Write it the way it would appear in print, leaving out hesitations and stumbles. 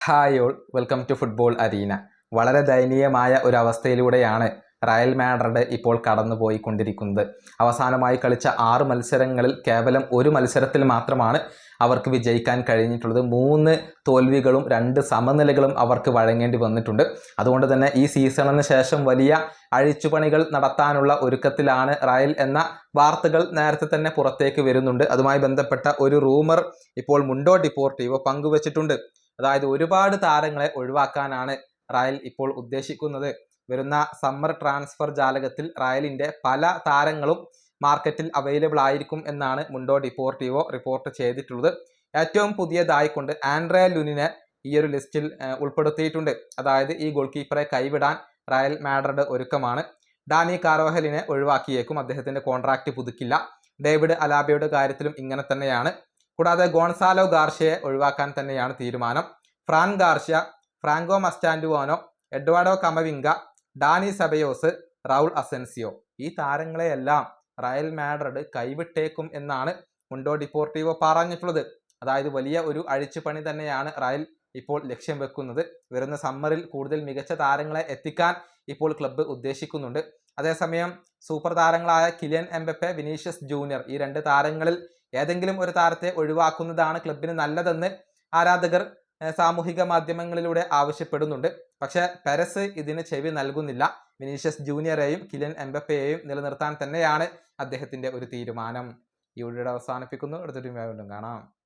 Hi all, welcome to football arena. വളരെ ദയനീയമായ ഒരു അവസ്ഥയിലൂടെയാണ് റയൽ മാഡ്രിഡ് ഇപ്പോൾ കടന്നുപോയിക്കൊണ്ടിരിക്കുന്നത്. അവസാനമായി കളിച്ച 6 മത്സരങ്ങളിൽ കേവലം ഒരു മത്സരത്തിൽ മാത്രമാണ് അവർക്ക് വിജയിക്കാൻ കഴിഞ്ഞിട്ടുള്ളത്. 3 തോൽവികളും 2 സമനിലകളും അവർക്ക് വഴങ്ങേണ്ടി വന്നിട്ടുണ്ട്. അതുകൊണ്ട് തന്നെ ഈ സീസണിന് ശേഷം വലിയ അഴിച്ചുപണികൾ നടത്താനുള്ള ഒരുക്കത്തിലാണ് റയൽ എന്ന വാർത്തകൾ നേരത്തെ തന്നെ പുറത്തേക്ക് വരുന്നുണ്ട്. അതുമായി ബന്ധപ്പെട്ട ഒരു റൂമർ ഇപ്പോൾ മുണ്ടോ ഡിപ്പോർട്ടീവോ പങ്കുവച്ചിട്ടുണ്ട്. അതായത് ഒരുപാട് താരങ്ങളെ ഒഴിവാക്കാനാണ് റയൽ ഇപ്പോൾ ഉദ്ദേശിക്കുന്നത്. വരുന്ന സമ്മർ ട്രാൻസ്ഫർ ജാലകത്തിൽ റയലിൻ്റെ പല താരങ്ങളും മാർക്കറ്റിൽ അവൈലബിൾ ആയിരിക്കും എന്നാണ് മുണ്ടോ ഡിപ്പോർട്ടീവോ റിപ്പോർട്ട് ചെയ്തിട്ടുള്ളത്. ഏറ്റവും പുതിയതായിക്കൊണ്ട് ആൻഡ്രേ ലുനിനെ ഈ ഒരു ലിസ്റ്റിൽ ഉൾപ്പെടുത്തിയിട്ടുണ്ട്. അതായത് ഈ ഗോൾ കീപ്പറെ കൈവിടാൻ റയൽ മാഡ്രിഡ് ഒരുക്കമാണ്. ഡാനി കാർവഹലിനെ ഒഴിവാക്കിയേക്കും, അദ്ദേഹത്തിൻ്റെ കോൺട്രാക്റ്റ് പുതുക്കില്ല. ഡേവിഡ് അലാബയുടെ കാര്യത്തിലും ഇങ്ങനെ തന്നെയാണ്. കൂടാതെ ഗോൺസാലോ ഗാർഷ്യയെ ഒഴിവാക്കാൻ തന്നെയാണ് തീരുമാനം. Fran Garcia, Franco Mastantuono, Eduardo Camavinga, Dani Ceballos, Raul Asensio, ഈ താരങ്ങളെയെല്ലാം റയൽ മാഡ്രിഡ് കൈവിട്ടേക്കും എന്നാണ് മുണ്ടോ ഡിപ്പോർട്ടീവോ പറഞ്ഞിട്ടുള്ളത്. അതായത് വലിയ ഒരു അഴിച്ചുപണി തന്നെയാണ് റയൽ ഇപ്പോൾ ലക്ഷ്യം വെക്കുന്നത്. വരുന്ന സമ്മറിൽ കൂടുതൽ മികച്ച താരങ്ങളെ എത്തിക്കാൻ ഇപ്പോൾ ക്ലബ്ബ് ഉദ്ദേശിക്കുന്നുണ്ട്. അതേസമയം സൂപ്പർ താരങ്ങളായ കിലിയൻ എംബപ്പെ, വിനീഷ്യസ് ജൂനിയർ, ഈ 2 താരങ്ങളിൽ ഏതെങ്കിലും ഒരു താരത്തെ ഒഴിവാക്കുന്നതാണ് ക്ലബിന് നല്ലതെന്ന് ആരാധകർ സാമൂഹിക മാധ്യമങ്ങളിലൂടെ ആവശ്യപ്പെടുന്നുണ്ട്. പക്ഷേ പെരസ് ഇതിന് ചെവി നൽകുന്നില്ല. വിനീഷ്യസ് ജൂനിയറെയും കിലിയൻ എംബപ്പയെയും നിലനിർത്താൻ തന്നെയാണ് അദ്ദേഹത്തിൻ്റെ ഒരു തീരുമാനം. ഈ വീഡിയോ അവസാനിപ്പിക്കുന്നു. അടുത്തൊരു വീണ്ടും കാണാം.